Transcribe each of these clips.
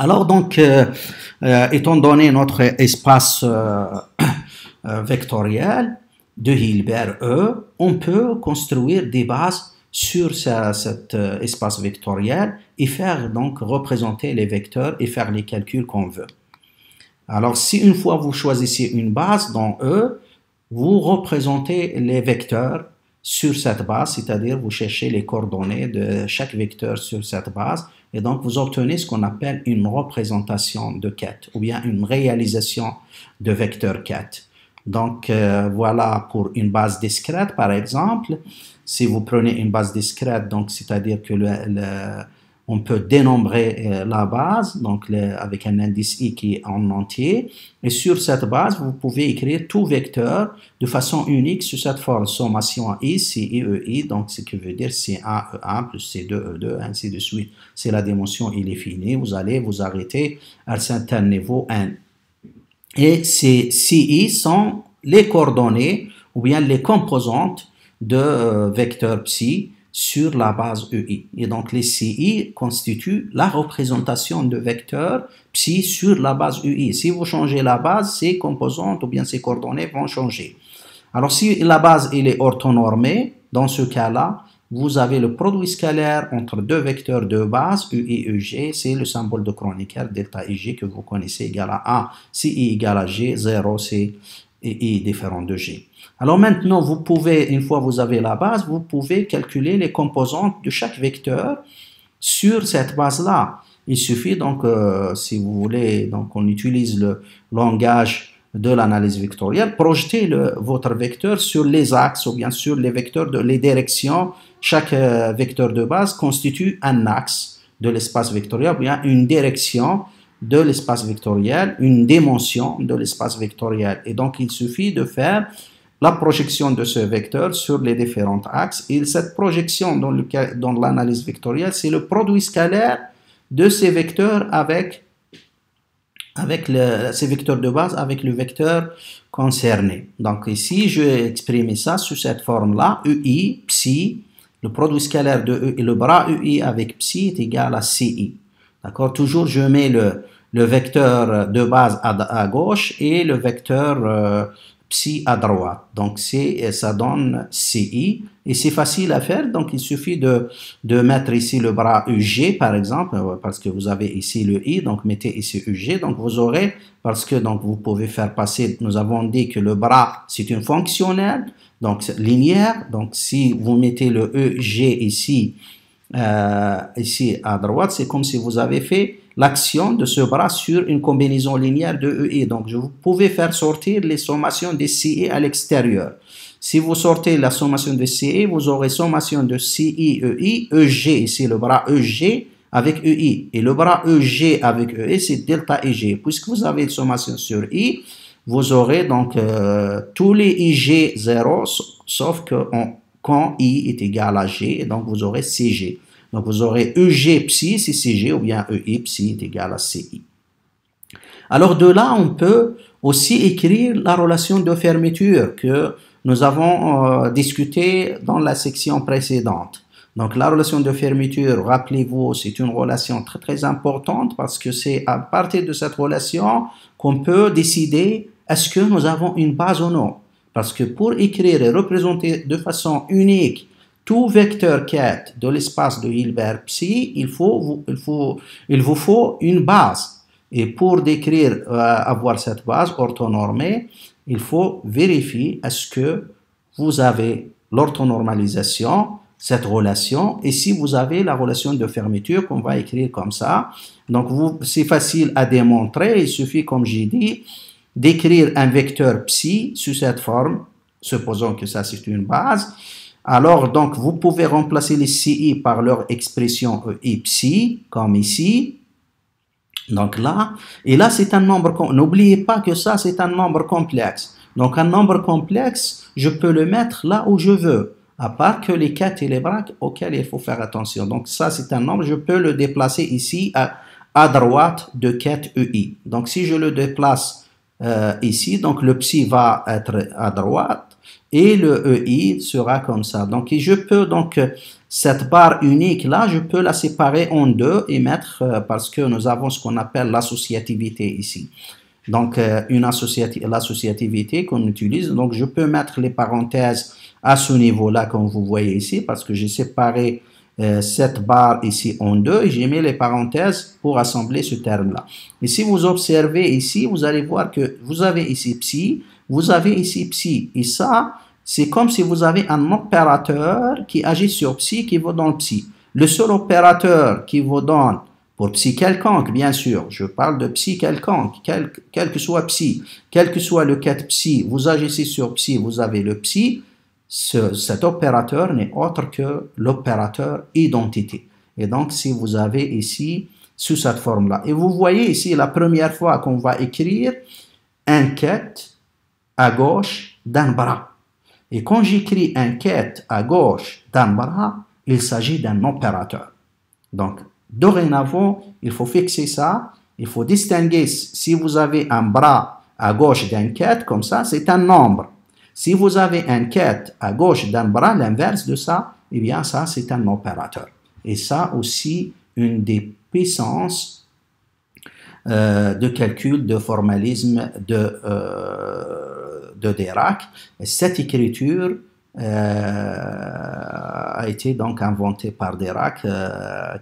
Alors donc, étant donné notre espace vectoriel de Hilbert E, on peut construire des bases sur cet espace vectoriel et faire donc représenter les vecteurs et faire les calculs qu'on veut. Alors si une fois vous choisissez une base dans E, vous représentez les vecteurs sur cette base, c'est-à-dire vous cherchez les coordonnées de chaque vecteur sur cette base et donc vous obtenez ce qu'on appelle une représentation de quête ou bien une réalisation de vecteur quête. Donc voilà pour une base discrète par exemple. Si vous prenez une base discrète, donc c'est-à-dire que on peut dénombrer la base donc avec un indice i qui est en entier et sur cette base vous pouvez écrire tout vecteur de façon unique sur cette forme sommation i, ci, ei, donc ce qui veut dire c1, e1 plus c2, e2, ainsi de suite. C'est la dimension, il est fini, vous allez vous arrêter à un certain niveau n. Et ces ci sont les coordonnées ou bien les composantes de vecteur psi sur la base EI. Et donc les CI constituent la représentation de vecteurs psi sur la base EI. Si vous changez la base, ces composantes ou bien ces coordonnées vont changer. Alors si la base elle est orthonormée, dans ce cas-là, vous avez le produit scalaire entre deux vecteurs de base, E et EG, c'est le symbole de Kronecker, delta EG que vous connaissez, égal à 1, si I égale à G, 0, c'est I différent de G. Alors maintenant, vous pouvez, une fois que vous avez la base, vous pouvez calculer les composantes de chaque vecteur sur cette base-là. Il suffit donc, si vous voulez, donc on utilise le langage de l'analyse vectorielle, projeter votre vecteur sur les axes ou bien sur les vecteurs de les directions. Chaque vecteur de base constitue un axe de l'espace vectoriel ou bien une direction de l'espace vectoriel, une dimension de l'espace vectoriel. Et donc, il suffit de faire la projection de ce vecteur sur les différents axes. Et cette projection dans l'analyse vectorielle, c'est le produit scalaire de ces vecteurs avec ces vecteurs de base avec le vecteur concerné. Donc ici, je vais exprimer ça sous cette forme-là. EI, psi, le produit scalaire de E et le bras EI avec psi est égal à CI. D'accord? Toujours, je mets le vecteur de base à gauche et le vecteur psi à droite. Donc, ça donne CI. Et c'est facile à faire. Donc, il suffit de mettre ici le bras EG, par exemple, parce que vous avez ici le I. Donc, mettez ici EG. Donc, vous aurez, parce que donc vous pouvez faire passer, nous avons dit que le bras, c'est une fonctionnelle, donc linéaire. Donc, si vous mettez le EG ici à droite, c'est comme si vous avez fait l'action de ce bras sur une combinaison linéaire de EI. Donc, vous pouvez faire sortir les sommations des CI à l'extérieur. Si vous sortez la sommation de CI, vous aurez sommation de CI, EI, EG, ici le bras EG avec EI. Et le bras EG avec EI, c'est delta EG. Puisque vous avez une sommation sur I, vous aurez donc tous les IG 0, sauf que quand I est égal à G, et donc vous aurez CG. Donc vous aurez EG psi, c'est CG, ou bien EI psi est égal à CI. Alors de là, on peut aussi écrire la relation de fermeture que nous avons discuté dans la section précédente. Donc la relation de fermeture, rappelez-vous, c'est une relation très très importante parce que c'est à partir de cette relation qu'on peut décider est-ce que nous avons une base ou non. Parce que pour écrire et représenter de façon unique tout vecteur quête de l'espace de Hilbert psi, il vous faut une base. Et pour décrire, avoir cette base orthonormée, il faut vérifier est-ce que vous avez l'orthonormalisation, cette relation, et si vous avez la relation de fermeture qu'on va écrire comme ça. Donc, c'est facile à démontrer, il suffit, comme j'ai dit, d'écrire un vecteur psi sous cette forme, supposons que ça c'est une base. Alors, donc, vous pouvez remplacer les CI par leur expression EI psi, comme ici. Donc là, et là c'est un nombre, n'oubliez pas que ça c'est un nombre complexe. Donc un nombre complexe, je peux le mettre là où je veux, à part que les quêtes et les braques auxquels il faut faire attention. Donc ça c'est un nombre, je peux le déplacer ici à droite de quête EI. Donc si je le déplace ici, donc le psi va être à droite et le EI sera comme ça. Donc je peux donc cette barre unique là, je peux la séparer en deux et mettre, parce que nous avons ce qu'on appelle l'associativité ici. Donc, l'associativité qu'on utilise, donc je peux mettre les parenthèses à ce niveau-là, comme vous voyez ici, parce que j'ai séparé cette barre ici en deux et j'ai mis les parenthèses pour assembler ce terme-là. Et si vous observez ici, vous allez voir que vous avez ici psi, vous avez ici psi. Et ça, c'est comme si vous avez un opérateur qui agit sur psi qui vous donne psi. Le seul opérateur qui vous donne, pour psi quelconque, bien sûr, je parle de psi quelconque, quel que soit psi, quel que soit le cas psi, vous agissez sur psi, vous avez le psi, cet opérateur n'est autre que l'opérateur identité. Et donc, si vous avez ici, sous cette forme-là, et vous voyez ici la première fois qu'on va écrire enquête à gauche d'un bras. Et quand j'écris enquête à gauche d'un bras, il s'agit d'un opérateur. Donc, dorénavant, il faut fixer ça, il faut distinguer si vous avez un bras à gauche d'enquête, comme ça, c'est un nombre. Si vous avez un quête à gauche d'un bras, l'inverse de ça, eh bien ça c'est un opérateur. Et ça aussi, une des puissances de calcul, de formalisme de Dirac. Et cette écriture a été donc inventée par Dirac,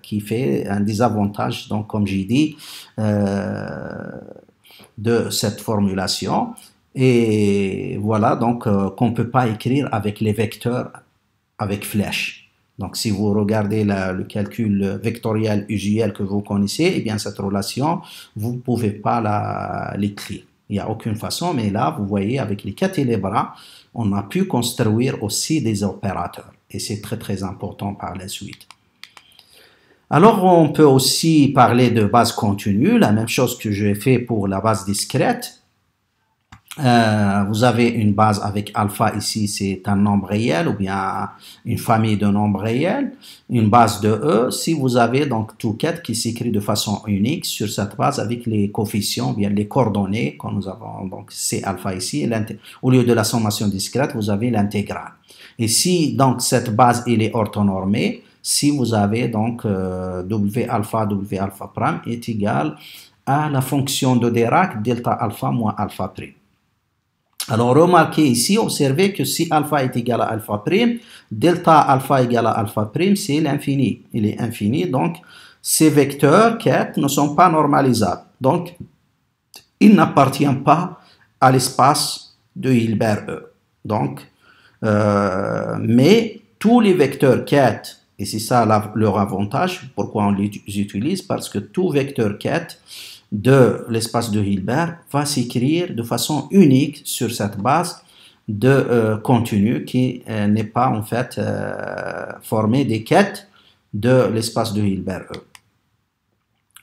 qui fait un désavantage, donc comme j'ai dit, de cette formulation. Et voilà, donc qu'on ne peut pas écrire avec les vecteurs avec flèche. Donc si vous regardez le calcul vectoriel usuel que vous connaissez, eh bien cette relation, vous ne pouvez pas l'écrire. Il n'y a aucune façon, mais là, vous voyez, avec les quêtes et les bras, on a pu construire aussi des opérateurs. Et c'est très très important par la suite. Alors, on peut aussi parler de base continue, la même chose que j'ai fait pour la base discrète. Vous avez une base avec alpha ici, c'est un nombre réel ou bien une famille de nombres réels, une base de E. Si vous avez donc tout quête qui s'écrit de façon unique sur cette base avec les coefficients, bien les coordonnées, quand nous avons donc C alpha ici, au lieu de la sommation discrète, vous avez l'intégrale. Et si donc cette base elle est orthonormée, si vous avez donc W alpha prime est égal à la fonction de Dirac delta alpha moins alpha prime. Alors, remarquez ici, observez que si alpha est égal à alpha prime, delta alpha égal à alpha prime, c'est l'infini. Il est infini, donc ces vecteurs quêtes ne sont pas normalisables. Donc, ils n'appartiennent pas à l'espace de Hilbert E. Donc, mais tous les vecteurs quêtes, et c'est ça leur avantage, pourquoi on les utilise, parce que tout vecteur quête de l'espace de Hilbert va s'écrire de façon unique sur cette base de continu qui n'est pas en fait formée des quêtes de l'espace de Hilbert E.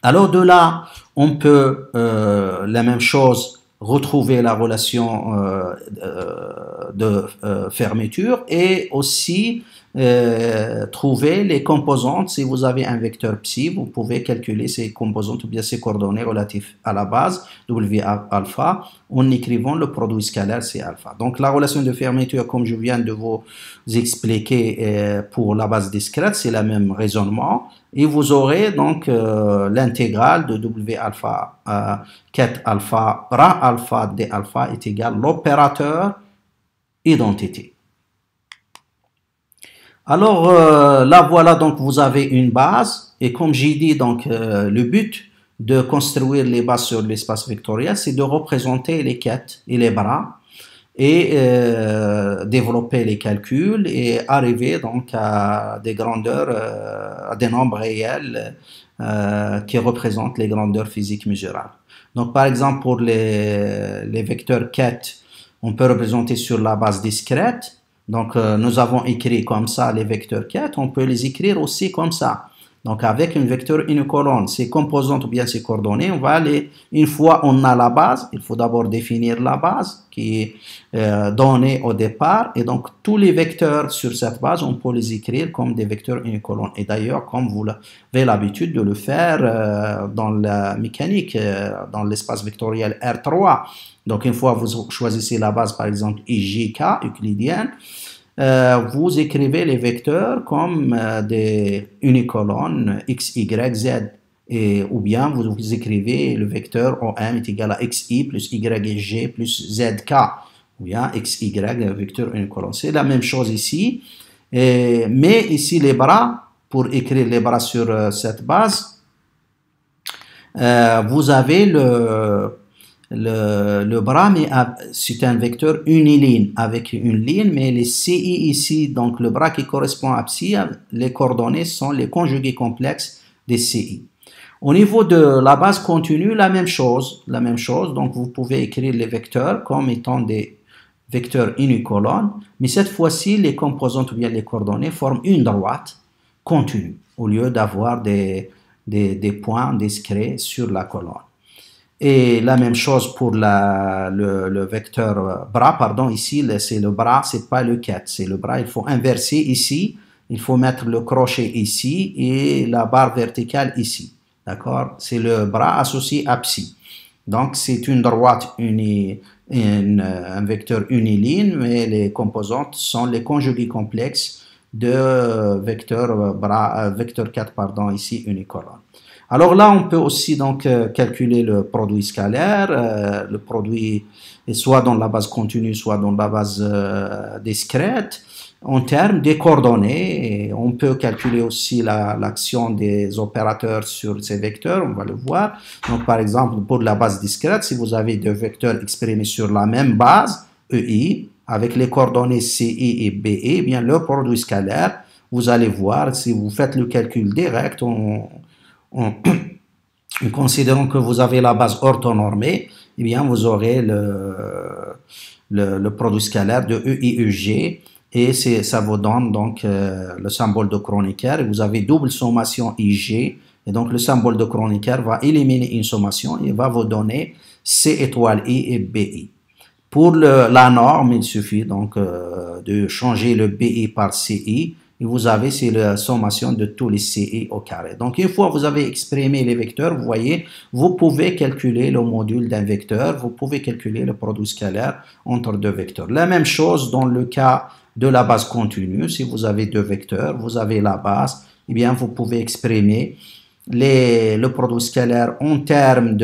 Alors de là, on peut la même chose retrouver la relation de fermeture et aussi trouver les composantes. Si vous avez un vecteur psi, vous pouvez calculer ces composantes ou bien ces coordonnées relatives à la base W alpha en écrivant le produit scalaire C alpha. Donc la relation de fermeture, comme je viens de vous expliquer pour la base discrète, c'est le même raisonnement. Et vous aurez donc l'intégrale de W alpha, ket alpha, bras alpha, D alpha est égal à l'opérateur identité. Alors là voilà, donc vous avez une base et comme j'ai dit, donc le but de construire les bases sur l'espace vectoriel, c'est de représenter les quêtes et les bras et développer les calculs et arriver donc à des grandeurs, à des nombres réels qui représentent les grandeurs physiques mesurables. Donc par exemple pour les vecteurs quêtes, on peut représenter sur la base discrète. Donc nous avons écrit comme ça les vecteurs quêtes, on peut les écrire aussi comme ça. Donc avec un vecteur unicolone, ces composantes ou bien ces coordonnées, on va aller, une fois on a la base, il faut d'abord définir la base qui est donnée au départ. Et donc tous les vecteurs sur cette base, on peut les écrire comme des vecteurs unicolones. Et d'ailleurs, comme vous avez l'habitude de le faire dans la mécanique, dans l'espace vectoriel R3. Donc une fois vous choisissez la base, par exemple IJK, euclidienne, vous écrivez les vecteurs comme des unicolonnes x, y, z. Ou bien vous écrivez le vecteur OM est égal à xi plus yg plus zk. Ou bien xy, vecteur unicolonne. C'est la même chose ici. Mais ici, les bras, pour écrire les bras sur cette base, vous avez le bras, mais c'est un vecteur uniligne avec une ligne, mais les CI ici, donc le bras qui correspond à psi, les coordonnées sont les conjugués complexes des CI. Au niveau de la base continue, la même chose. Donc vous pouvez écrire les vecteurs comme étant des vecteurs unicolonnes, mais cette fois-ci, les composantes ou bien les coordonnées forment une droite continue, au lieu d'avoir des points discrets sur la colonne. Et la même chose pour le vecteur bras, pardon, ici, c'est le bras, c'est pas le quête, c'est le bras, il faut inverser ici, il faut mettre le crochet ici et la barre verticale ici, d'accord? C'est le bras associé à psi. Donc, c'est une droite un vecteur uniligne, mais les composantes sont les conjugués complexes de vecteur 4, pardon, ici unicolone. Alors là, on peut aussi donc calculer le produit scalaire, le produit soit dans la base continue, soit dans la base discrète, en termes des coordonnées. Et on peut calculer aussi l'action des opérateurs sur ces vecteurs, on va le voir. Donc par exemple, pour la base discrète, si vous avez deux vecteurs exprimés sur la même base, EI, avec les coordonnées CI et BI, eh bien le produit scalaire, vous allez voir, si vous faites le calcul direct, en considérant que vous avez la base orthonormée, eh bien vous aurez le produit scalaire de EI-EG et ça vous donne donc le symbole de Kronecker. Et vous avez double sommation IG et donc le symbole de Kronecker va éliminer une sommation et va vous donner C étoile I et BI. Pour la norme, il suffit donc de changer le BI par CI. Et vous avez, c'est la sommation de tous les CI au carré. Donc, une fois que vous avez exprimé les vecteurs, vous voyez, vous pouvez calculer le module d'un vecteur, vous pouvez calculer le produit scalaire entre deux vecteurs. La même chose dans le cas de la base continue. Si vous avez deux vecteurs, vous avez la base, eh bien, vous pouvez exprimer le produit scalaire en termes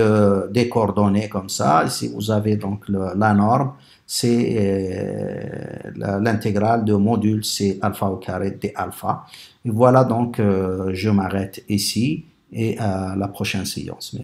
des coordonnées comme ça. Ici, vous avez donc la norme. C'est l'intégrale de module C alpha au carré d alpha. Et voilà donc, je m'arrête ici et à la prochaine séance.